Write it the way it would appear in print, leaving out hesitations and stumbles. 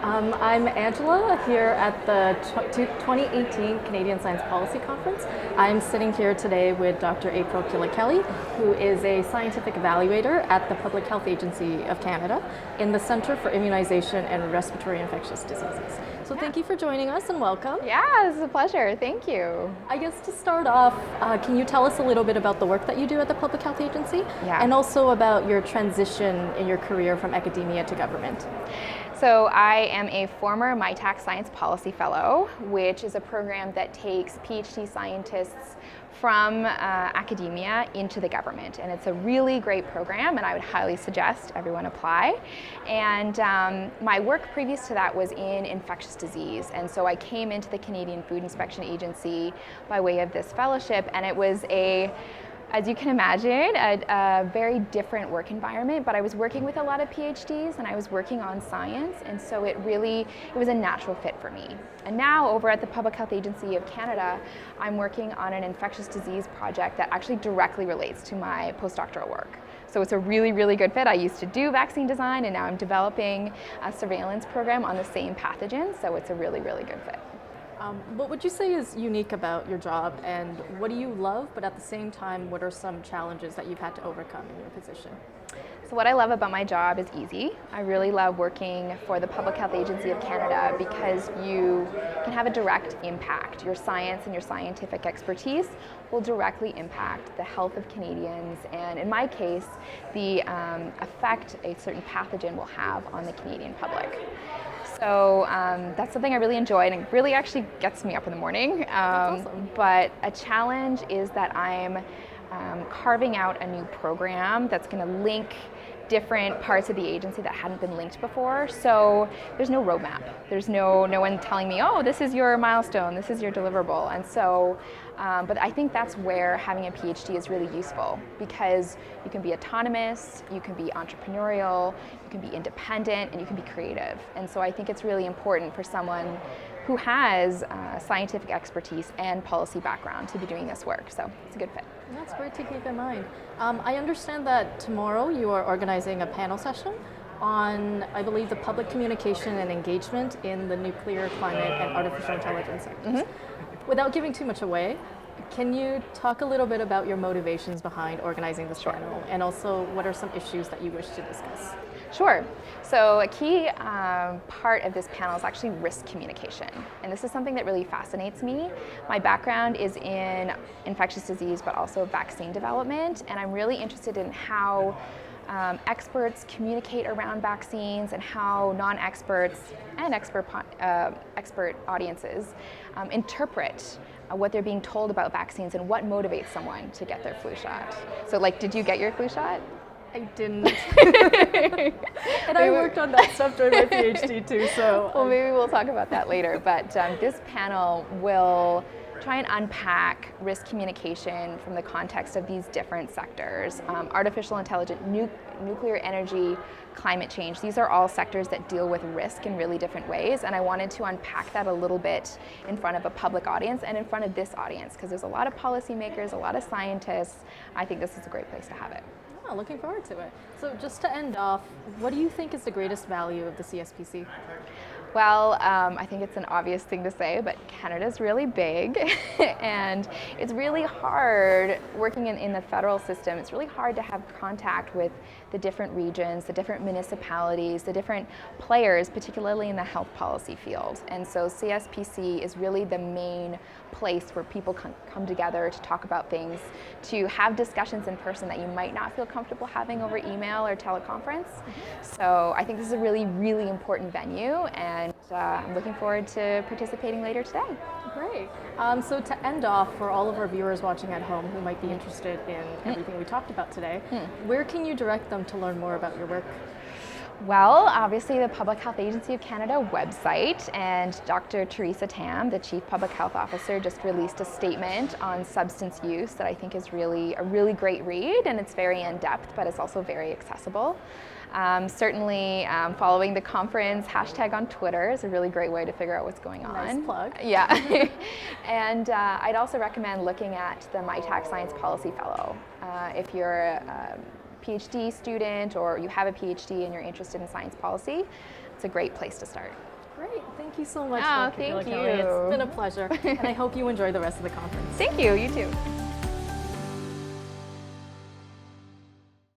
I'm Angela here at the 2018 Canadian Science Policy Conference. I'm sitting here today with Dr. April Killikelly, who is a scientific evaluator at the Public Health Agency of Canada in the Centre for Immunization and Respiratory Infectious Diseases. So thank you for joining us and welcome. Yeah, this is a pleasure. Thank you. I guess to start off, can you tell us a little bit about the work that you do at the Public Health Agency? Yeah. And also about your transition in your career from academia to government? So I am a former MITAC Science Policy Fellow, which is a program that takes PhD scientists from academia into the government. And it's a really great program, and I would highly suggest everyone apply. And my work previous to that was in infectious disease. And so I came into the Canadian Food Inspection Agency by way of this fellowship, and it was as you can imagine, a very different work environment, but I was working with a lot of PhDs and I was working on science, and so it was a natural fit for me. And now over at the Public Health Agency of Canada, I'm working on an infectious disease project that actually directly relates to my postdoctoral work. So it's a really, really good fit. I used to do vaccine design, and now I'm developing a surveillance program on the same pathogen, so it's a really, really good fit. What would you say is unique about your job, and what do you love, but at the same time, what are some challenges that you've had to overcome in your position? So what I love about my job is easy. I really love working for the Public Health Agency of Canada because you can have a direct impact. Your science and your scientific expertise will directly impact the health of Canadians, and in my case, the effect a certain pathogen will have on the Canadian public. So that's something I really enjoy, and it really actually gets me up in the morning. That's awesome. But a challenge is that I'm carving out a new program that's going to link different parts of the agency that hadn't been linked before. So there's no roadmap. There's no one telling me, oh, this is your milestone, this is your deliverable. And so, but I think that's where having a PhD is really useful, because you can be autonomous, you can be entrepreneurial, you can be independent, and you can be creative. And so I think it's really important for someone who has scientific expertise and policy background to be doing this work. So it's a good fit. That's great to keep in mind. I understand that tomorrow you are organizing a panel session on, I believe, the public communication and engagement in the nuclear, climate, and artificial intelligence sectors. Mm-hmm. Without giving too much away, can you talk a little bit about your motivations behind organizing this panel, and also what are some issues that you wish to discuss? Sure. So a key part of this panel is actually risk communication. And this is something that really fascinates me. My background is in infectious disease, but also vaccine development. And I'm really interested in how experts communicate around vaccines, and how non-experts and expert audiences interpret what they're being told about vaccines and what motivates someone to get their flu shot. So did you get your flu shot? I didn't. And I worked on that stuff during my PhD too, so. Well, maybe we'll talk about that later. But this panel will try and unpack risk communication from the context of these different sectors. Artificial intelligence, nuclear energy, climate change, these are all sectors that deal with risk in really different ways. And I wanted to unpack that a little bit in front of a public audience and in front of this audience, because there's a lot of policymakers, a lot of scientists. I think this is a great place to have it. Looking forward to it. So just to end off, what do you think is the greatest value of the CSPC? Well, I think it's an obvious thing to say, but Canada's really big and it's really hard working in the federal system. It's really hard to have contact with the different regions, the different municipalities, the different players, particularly in the health policy field. And so CSPC is really the main place where people come together to talk about things, to have discussions in person that you might not feel comfortable having over email or teleconference. So I think this is a really, really important venue, and I'm looking forward to participating later today. Great. So to end off, for all of our viewers watching at home who might be interested in everything we talked about today, where can you direct them to learn more about your work? Well, obviously the Public Health Agency of Canada website, and Dr. Theresa Tam, the Chief Public Health Officer, just released a statement on substance use that I think is really a really great read, and it's very in-depth, but it's also very accessible. Certainly following the conference hashtag on Twitter is a really great way to figure out what's going on. Nice plug. Yeah. And I'd also recommend looking at the MITAC Science Policy Fellow. If you're PhD student or you have a PhD and you're interested in science policy, it's a great place to start. Great. Thank you so much, Oh, Dr. thank Killikelly. you. It's been a pleasure, and I hope you enjoy the rest of the conference. Thank you. You too.